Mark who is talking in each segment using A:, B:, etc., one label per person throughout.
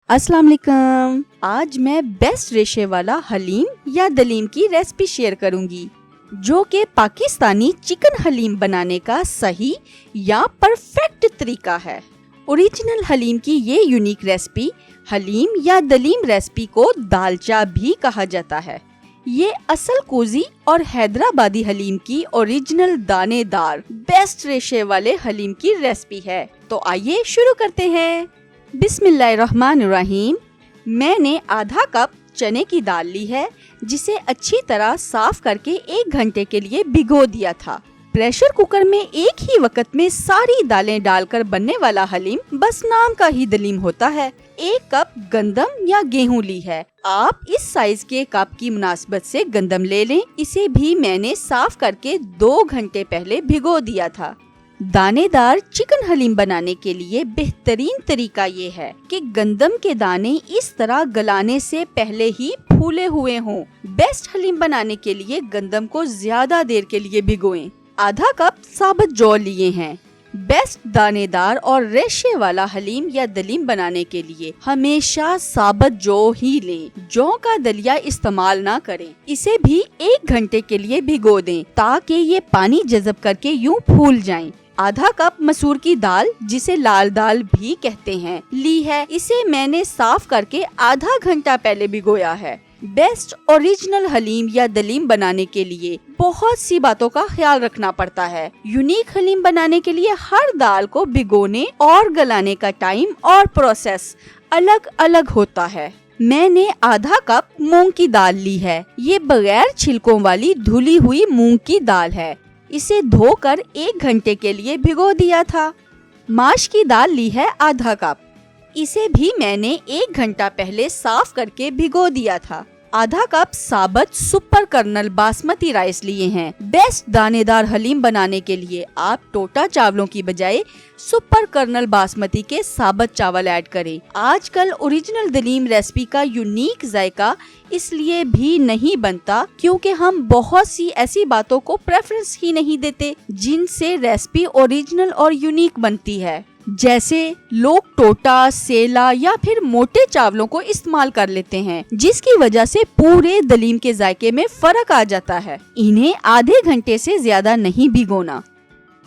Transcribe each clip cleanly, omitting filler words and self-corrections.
A: अस्सलाम वालेकुम। आज मैं बेस्ट रेशे वाला हलीम या दलीम की रेसिपी शेयर करूंगी, जो कि पाकिस्तानी चिकन हलीम बनाने का सही या परफेक्ट तरीका है। ओरिजिनल हलीम की ये यूनिक रेसिपी हलीम या दलीम रेसिपी को दालचा भी कहा जाता है। ये असल कोजी और हैदराबादी हलीम की ओरिजिनल दानेदार बेस्ट रेशे वाले हलीम की रेसिपी है। तो आइए शुरू करते हैं। बिस्मिल्लाहिर्रहमानिर्रहीम। मैंने आधा कप चने की दाल ली है, जिसे अच्छी तरह साफ करके 1 घंटे के लिए भिगो दिया था। प्रेशर कुकर में एक ही वक्त में सारी दालें डालकर बनने वाला हलीम बस नाम का ही दलीम होता है। 1 कप गंदम या गेहूं ली है। आप इस साइज के कप की मुनासिबत से गंदम ले लें। इसे भी मैंने साफ करके 2 घंटे पहले भिगो दिया था। दानेदार चिकन हलीम बनाने के लिए बेहतरीन तरीका ये है कि गंदम के दाने इस तरह गलाने से पहले ही फूले हुए हों। बेस्ट हलीम बनाने के लिए गंदम को ज्यादा देर के लिए भिगोएं। आधा कप साबुत जौ लिए हैं। बेस्ट दानेदार और रेशे वाला हलीम या दलीम बनाने के लिए हमेशा साबुत जौ ही लें। जौ का दलिया इस्तेमाल ना करें। इसे भी 1 घंटे के लिए भिगो दें, ताकि ये पानी जज़ब करके यूं फूल जाएं। आधा कप मसूर की दाल, जिसे लाल दाल भी कहते हैं, ली है। इसे मैंने साफ करके आधा घंटा पहले भिगोया है। बेस्ट ओरिजिनल हलीम या दलीम बनाने के लिए बहुत सी बातों का ख्याल रखना पड़ता है। यूनिक हलीम बनाने के लिए हर दाल को भिगोने और गलाने का टाइम और प्रोसेस अलग अलग होता है। मैंने आधा कप मूंग की दाल ली है। ये बगैर छिलकों वाली धुली हुई मूंग की दाल है। इसे धोकर 1 घंटे के लिए भिगो दिया था। माश की दाल ली है आधा कप। इसे भी मैंने 1 घंटा पहले साफ करके भिगो दिया था। आधा कप साबुत सुपर कर्नल बासमती राइस लिए हैं। बेस्ट दानेदार हलीम बनाने के लिए आप टोटा चावलों की बजाय सुपर कर्नल बासमती के साबुत चावल ऐड करें। आजकल ओरिजिनल दलीम रेसिपी का यूनिक जायका इसलिए भी नहीं बनता क्योंकि हम बहुत सी ऐसी बातों को प्रेफरेंस ही नहीं देते, जिनसे रेसिपी ओरिजिनल और यूनिक बनती है। जैसे लोग टोटा, सेला या फिर मोटे चावलों को इस्तेमाल कर लेते हैं, जिसकी वजह से पूरे दलीम के जायके में फर्क आ जाता है। इन्हें आधे घंटे से ज्यादा नहीं भिगोना।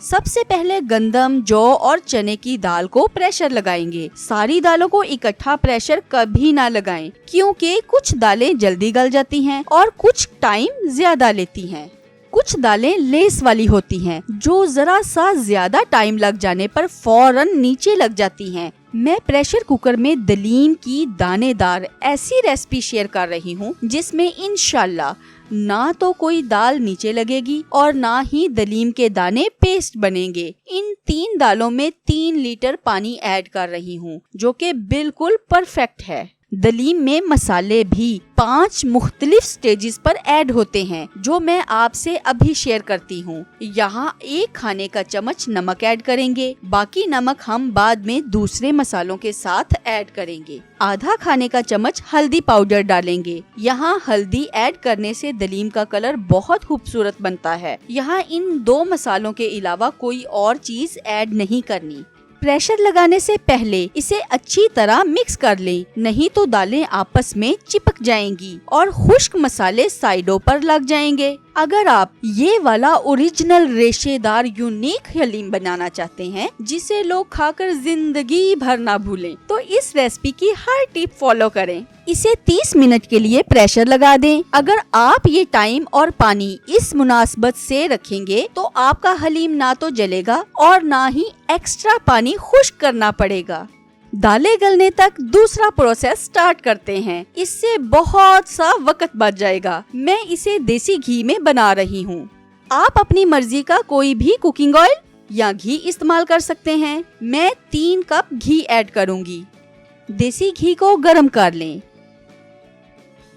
A: सबसे पहले गंदम, जौ और चने की दाल को प्रेशर लगाएंगे। सारी दालों को इकट्ठा प्रेशर कभी ना लगाएं, क्योंकि कुछ दालें जल्दी गल जाती हैं और कुछ टाइम ज्यादा लेती हैं। कुछ दालें लेस वाली होती हैं, जो जरा सा ज्यादा टाइम लग जाने पर फौरन नीचे लग जाती हैं। मैं प्रेशर कुकर में दलीम की दानेदार ऐसी रेसिपी शेयर कर रही हूँ, जिसमें इंशाल्लाह ना तो कोई दाल नीचे लगेगी और ना ही दलीम के दाने पेस्ट बनेंगे। इन 3 दालों में 3 लीटर पानी ऐड कर रही हूँ, जो कि बिल्कुल परफेक्ट है। दलीम में मसाले भी 5 मुख्तलिफ स्टेजेस पर ऐड होते हैं, जो मैं आपसे अभी शेयर करती हूँ। यहाँ 1 खाने का चम्मच नमक ऐड करेंगे। बाकी नमक हम बाद में दूसरे मसालों के साथ ऐड करेंगे। आधा खाने का चम्मच हल्दी पाउडर डालेंगे। यहाँ हल्दी ऐड करने से दलीम का कलर बहुत खूबसूरत बनता है। यहाँ इन 2 मसालों के अलावा कोई और चीज ऐड नहीं करनी। प्रेशर लगाने से पहले इसे अच्छी तरह मिक्स कर लें, नहीं तो दालें आपस में चिपक जाएंगी और खुश्क मसाले साइडों पर लग जाएंगे। अगर आप ये वाला ओरिजिनल रेशेदार यूनिक हलीम बनाना चाहते हैं, जिसे लोग खाकर जिंदगी भर ना भूलें, तो इस रेसिपी की हर टिप फॉलो करें। इसे 30 मिनट के लिए प्रेशर लगा दें। अगर आप ये टाइम और पानी इस मुनासबत से रखेंगे, तो आपका हलीम ना तो जलेगा और ना ही एक्स्ट्रा पानी खुश्क करना पड़ेगा। दालें गलने तक दूसरा प्रोसेस स्टार्ट करते हैं। इससे बहुत सा वक्त बच जाएगा। मैं इसे देसी घी में बना रही हूँ। आप अपनी मर्जी का कोई भी कुकिंग ऑयल या घी इस्तेमाल कर सकते हैं। मैं 3 कप घी ऐड करूँगी। देसी घी को गर्म कर लें।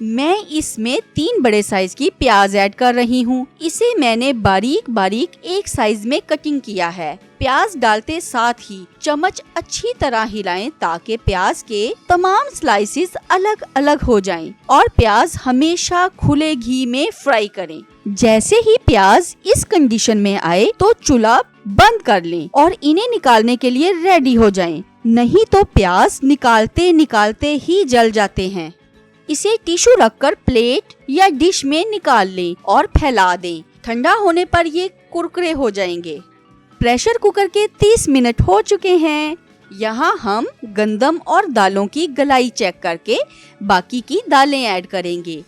A: मैं इसमें 3 बड़े साइज की प्याज ऐड कर रही हूँ। इसे मैंने बारीक बारीक एक साइज में कटिंग किया है। प्याज डालते साथ ही चम्मच अच्छी तरह हिलाएं, ताकि प्याज के तमाम स्लाइसेस अलग अलग हो जाएं, और प्याज हमेशा खुले घी में फ्राई करें। जैसे ही प्याज इस कंडीशन में आए तो चूल्हा बंद कर लें और इन्हें निकालने के लिए रेडी हो जाएं। नहीं तो प्याज निकालते निकालते ही जल जाते हैं। इसे टिश्यू रखकर प्लेट या डिश में निकाल लें और फैला दें। ठंडा होने पर ये कुरकुरे हो जाएंगे। प्रेशर कुकर के 30 मिनट हो चुके हैं। यहाँ हम गंदम और दालों की गलाई चेक करके बाकी की दालें ऐड करेंगे।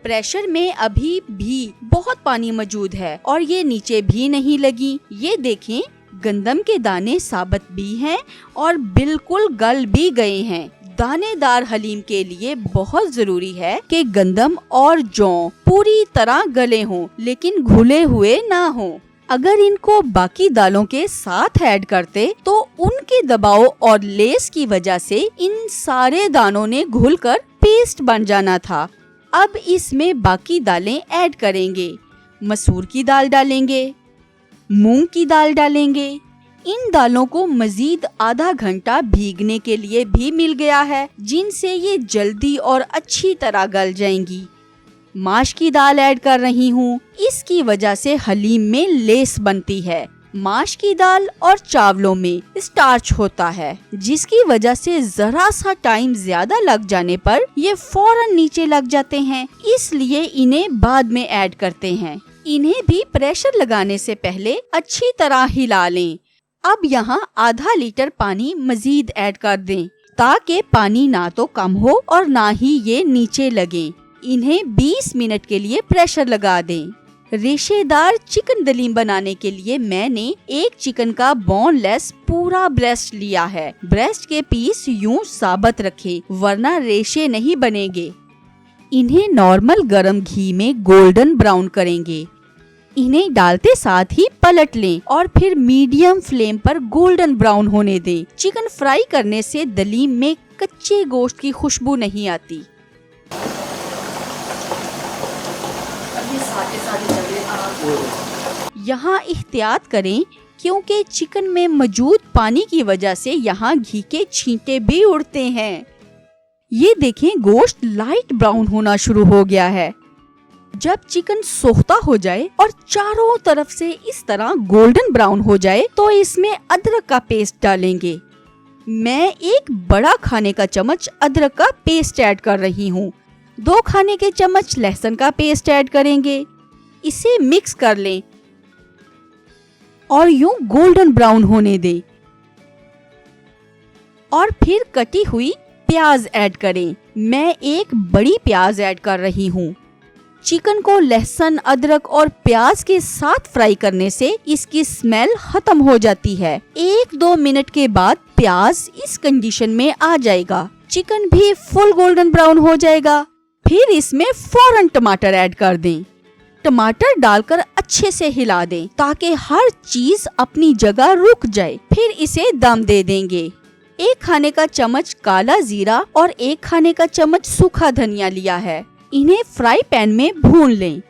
A: प्रेशर में अभी भी बहुत पानी मौजूद है और ये नीचे भी नहीं लगी। ये देखें, गंदम के दाने साबुत भी हैं और बिल्कुल गल भी गए हैं। दानेदार हलीम के लिए बहुत जरूरी है कि गंदम और जौ पूरी तरह गले हों, लेकिन घुले हुए ना हों। अगर इनको बाकी दालों के साथ ऐड करते तो उनके दबाव और लेस की वजह से इन सारे दानों ने घुलकर पेस्ट बन जाना था। अब इसमें बाकी दालें ऐड करेंगे। मसूर की दाल डालेंगे, मूंग की दाल डालेंगे। इन दालों को मजीद आधा घंटा भीगने के लिए भी मिल गया है, जिनसे ये जल्दी और अच्छी तरह गल जाएंगी। माश की दाल ऐड कर रही हूँ, इसकी वजह से हलीम में लेस बनती है। माश की दाल और चावलों में स्टार्च होता है, जिसकी वजह से जरा सा टाइम ज्यादा लग जाने पर ये फौरन नीचे लग जाते हैं, इसलिए इन्हें बाद में ऐड करते हैं। इन्हें भी प्रेशर लगाने से पहले अच्छी तरह हिला लें। अब यहाँ आधा लीटर पानी मजीद ऐड कर दें, ताकि पानी ना तो कम हो और ना ही ये नीचे लगे। इन्हें 20 मिनट के लिए प्रेशर लगा दें। रेशेदार चिकन दलीम बनाने के लिए मैंने एक चिकन का बोनलेस पूरा ब्रेस्ट लिया है। ब्रेस्ट के पीस यूं साबुत रखें, वरना रेशे नहीं बनेंगे। इन्हें नॉर्मल गरम घी में गोल्डन ब्राउन करेंगे। इन्हें डालते साथ ही पलट लें और फिर मीडियम फ्लेम पर गोल्डन ब्राउन होने दें। चिकन फ्राई करने से दलीम में कच्चे गोश्त की खुशबू नहीं आती। यहाँ एहतियात करें, क्योंकि चिकन में मौजूद पानी की वजह से यहाँ घी के छींटे भी उड़ते हैं। ये देखें, गोश्त लाइट ब्राउन होना शुरू हो गया है। जब चिकन सोख्ता हो जाए और चारों तरफ से इस तरह गोल्डन ब्राउन हो जाए तो इसमें अदरक का पेस्ट डालेंगे। मैं 1 बड़ा खाने का चम्मच अदरक का पेस्ट ऐड कर रही हूँ। 2 खाने के चम्मच लहसुन का पेस्ट ऐड करेंगे। इसे मिक्स कर लें और यूं गोल्डन ब्राउन होने दें और फिर कटी हुई प्याज ऐड करें। मैं 1 बड़ी प्याज ऐड कर रही हूँ। चिकन को लहसुन, अदरक और प्याज के साथ फ्राई करने से इसकी स्मेल खत्म हो जाती है। 1-2 मिनट के बाद प्याज इस कंडीशन में आ जाएगा। चिकन भी फुल गोल्डन ब्राउन हो जाएगा। फिर इसमें फौरन टमाटर ऐड कर दें। टमाटर डालकर अच्छे से हिला दें ताकि हर चीज अपनी जगह रुक जाए। फिर इसे दम दे देंगे। 1 खाने का चम्मच काला जीरा और 1 खाने का चम्मच सूखा धनिया लिया है। इन्हें फ्राई पैन में भून लें।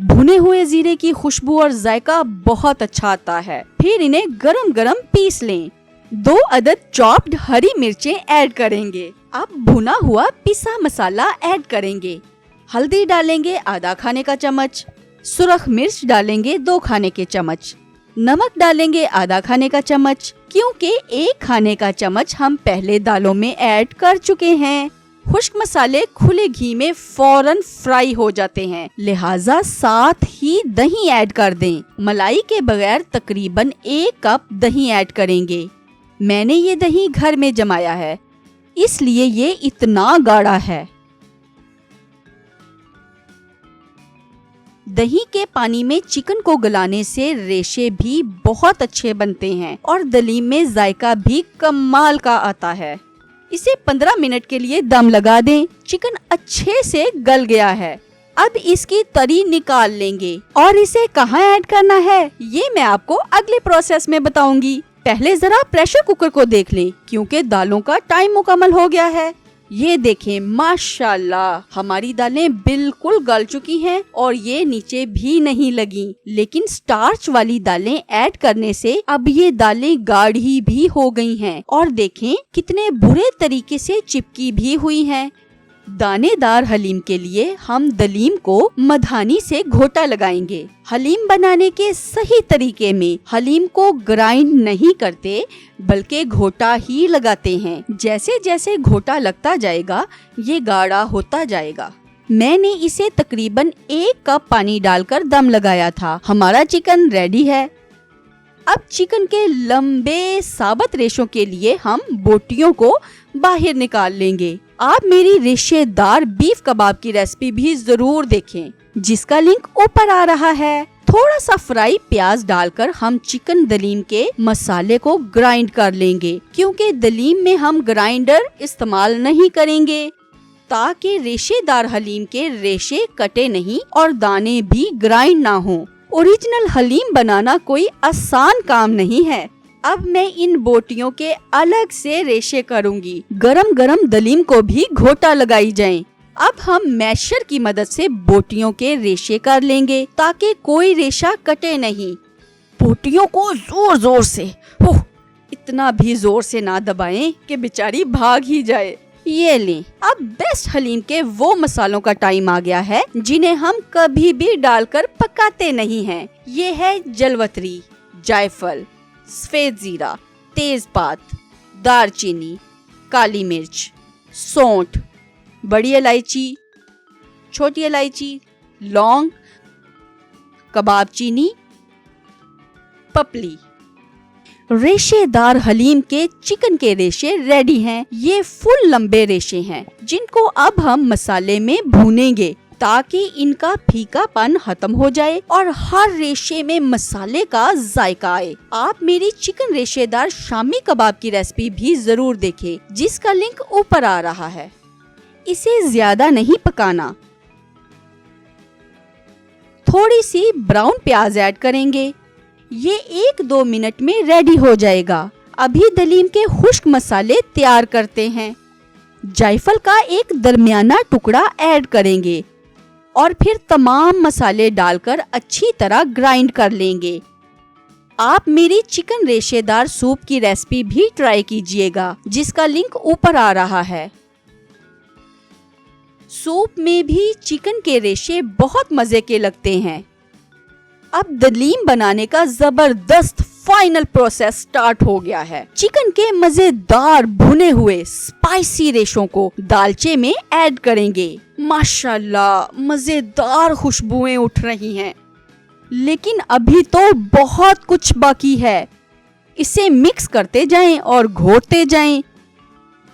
A: भुने हुए जीरे की खुशबू और जायका बहुत अच्छा आता है। फिर इन्हें गरम गरम पीस लें। 2 अदद चॉप्ड हरी मिर्चें ऐड करेंगे। अब भुना हुआ पिसा मसाला ऐड करेंगे। हल्दी डालेंगे आधा खाने का चम्मच। सुरख मिर्च डालेंगे 2 खाने के चम्मच। नमक डालेंगे आधा खाने का चम्मच, क्योंकि 1 खाने का चम्मच हम पहले दालों में ऐड कर चुके हैं। खुश्क मसाले खुले घी में फौरन फ्राई हो जाते हैं, लिहाजा साथ ही दही ऐड कर दें। मलाई के बगैर तकरीबन 1 कप दही ऐड करेंगे। मैंने ये दही घर में जमाया है, इसलिए ये इतना गाढ़ा है। दही के पानी में चिकन को गलाने से रेशे भी बहुत अच्छे बनते हैं और दलीम में जायका भी कमाल का आता है। इसे 15 मिनट के लिए दम लगा दें। चिकन अच्छे से गल गया है। अब इसकी तरी निकाल लेंगे और इसे कहाँ ऐड करना है ये मैं आपको अगले प्रोसेस में बताऊंगी। पहले जरा प्रेशर कुकर को देख लें, क्योंकि दालों का टाइम मुकम्मल हो गया है। ये देखें, माशाल्लाह हमारी दालें बिल्कुल गल चुकी हैं और ये नीचे भी नहीं लगी। लेकिन स्टार्च वाली दालें ऐड करने से अब ये दालें गाढ़ी भी हो गई हैं और देखें कितने बुरे तरीके से चिपकी भी हुई हैं। दानेदार हलीम के लिए हम दलीम को मधानी से घोटा लगाएंगे। हलीम बनाने के सही तरीके में हलीम को ग्राइंड नहीं करते बल्कि घोटा ही लगाते हैं। जैसे जैसे घोटा लगता जाएगा ये गाढ़ा होता जाएगा। मैंने इसे तकरीबन 1 कप पानी डालकर दम लगाया था। हमारा चिकन रेडी है। अब चिकन के लंबे साबुत रेशों के लिए हम बोटियों को बाहर निकाल लेंगे। आप मेरी रेशेदार बीफ कबाब की रेसिपी भी जरूर देखें, जिसका लिंक ऊपर आ रहा है। थोड़ा सा फ्राई प्याज डालकर हम चिकन दलीम के मसाले को ग्राइंड कर लेंगे, क्योंकि दलीम में हम ग्राइंडर इस्तेमाल नहीं करेंगे, ताकि रेशेदार हलीम के रेशे कटे नहीं और दाने भी ग्राइंड ना हो। ओरिजिनल हलीम बनाना कोई आसान काम नहीं है। अब मैं इन बोटियों के अलग से रेशे करूंगी। गरम गरम दलीम को भी घोटा लगाई जाए। अब हम मैशर की मदद से बोटियों के रेशे कर लेंगे, ताकि कोई रेशा कटे नहीं। बोटियों को जोर जोर से, इतना भी जोर से ना दबाएं कि बेचारी भाग ही जाए। ये लें। अब बेस्ट हलीम के वो मसालों का टाइम आ गया है जिन्हें हम कभी भी डालकर पकाते नहीं हैं। ये है जलवतरी, जायफल, सफेद जीरा, तेजपात, दालचीनी, काली मिर्च, सौंठ, बड़ी इलायची, छोटी इलायची, लौंग, कबाब चीनी, पपली। रेशेदार हलीम के चिकन के रेशे रेडी हैं। ये फुल लंबे रेशे हैं, जिनको अब हम मसाले में भूनेंगे, ताकि इनका फीकापन खत्म हो जाए और हर रेशे में मसाले का जायका आए। आप मेरी चिकन रेशेदार शामी कबाब की रेसिपी भी जरूर देखें, जिसका लिंक ऊपर आ रहा है। इसे ज्यादा नहीं पकाना। थोड़ी सी ब्राउन प्याज ऐड करेंगे। ये 1-2 मिनट में रेडी हो जाएगा। अभी दलीम के खुश्क मसाले तैयार करते हैं। जायफल का एक दरमियाना टुकड़ा ऐड करेंगे और फिर तमाम मसाले डालकर अच्छी तरह ग्राइंड कर लेंगे। आप मेरी चिकन रेशेदार सूप की रेसिपी भी ट्राई कीजिएगा, जिसका लिंक ऊपर आ रहा है। सूप में भी चिकन के रेशे बहुत मजे के लगते हैं। अब दलीम बनाने का जबरदस्त फाइनल प्रोसेस स्टार्ट हो गया है। चिकन के मजेदार भुने हुए स्पाइसी रेशों को दालचे में ऐड करेंगे। माशाल्लाह मजेदार खुशबुएं उठ रही हैं। लेकिन अभी तो बहुत कुछ बाकी है। इसे मिक्स करते जाएं और घोटते जाएं।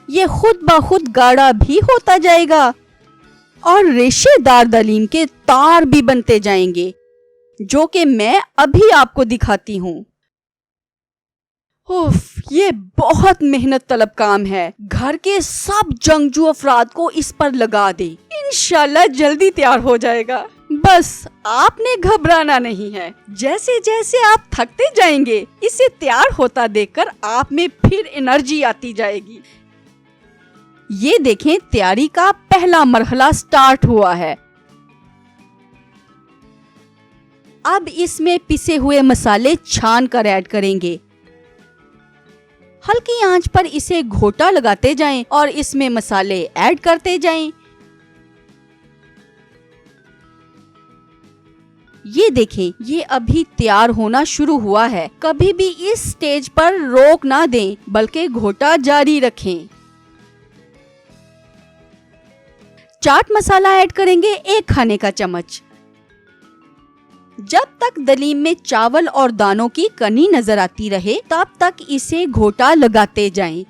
A: ये खुद ब खुद गाढ़ा भी होता जाएगा और रेशेदार दलीम के तार भी बनते जाएंगे, जो कि मैं अभी आपको दिखाती हूँ। ये बहुत मेहनत तलब काम है। घर के सब जंगजू अफराद को इस पर लगा दे, इंशाल्लाह जल्दी तैयार हो जाएगा। बस आपने घबराना नहीं है। जैसे जैसे आप थकते जाएंगे, इसे तैयार होता देखकर आप में फिर एनर्जी आती जाएगी। ये देखें, तैयारी का पहला मरहला स्टार्ट हुआ है। अब इसमें पिसे हुए मसाले छान कर ऐड करेंगे। हल्की आंच पर इसे घोटा लगाते जाएं और इसमें मसाले ऐड करते जाएं। ये देखें, ये अभी तैयार होना शुरू हुआ है। कभी भी इस स्टेज पर रोक ना दें, बल्कि घोटा जारी रखें। चाट मसाला ऐड करेंगे 1 खाने का चम्मच। जब तक दलीम में चावल और दानों की कनी नजर आती रहे, तब तक इसे घोटा लगाते जाएं।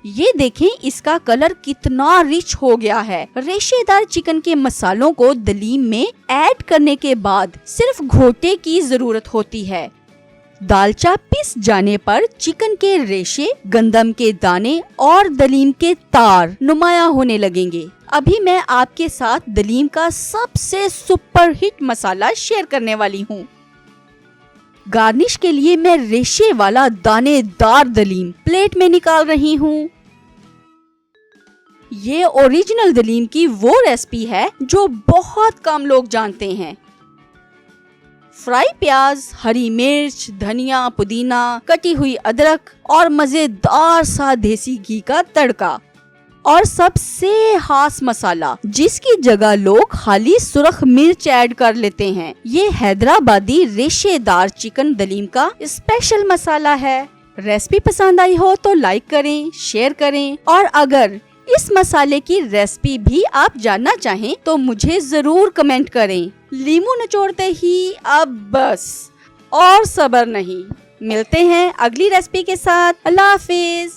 A: ये देखें, इसका कलर कितना रिच हो गया है। रेशेदार चिकन के मसालों को दलीम में ऐड करने के बाद सिर्फ घोटे की जरूरत होती है। दालचा पिस जाने पर चिकन के रेशे, गंदम के दाने और दलीम के तार नुमाया होने लगेंगे। अभी मैं आपके साथ दलीम का सबसे सुपर हिट मसाला शेयर करने वाली हूँ। गार्निश के लिए मैं रेशे वाला दानेदार दलीम प्लेट में निकाल रही हूँ। ये ओरिजिनल दलीम की वो रेसिपी है जो बहुत कम लोग जानते हैं। फ्राई प्याज, हरी मिर्च, धनिया, पुदीना, कटी हुई अदरक और मजेदार सा देसी घी का तड़का। और सबसे खास मसाला जिसकी जगह लोग खाली सुरख मिर्च ऐड कर लेते हैं, ये हैदराबादी रेशेदार चिकन दलीम का स्पेशल मसाला है। रेसिपी पसंद आई हो तो लाइक करें, शेयर करें और अगर इस मसाले की रेसिपी भी आप जानना चाहें तो मुझे जरूर कमेंट करें। लीमू निचोड़ते ही अब बस और सब्र नहीं। मिलते हैं अगली रेसिपी के साथ। अल्लाह हाफिज।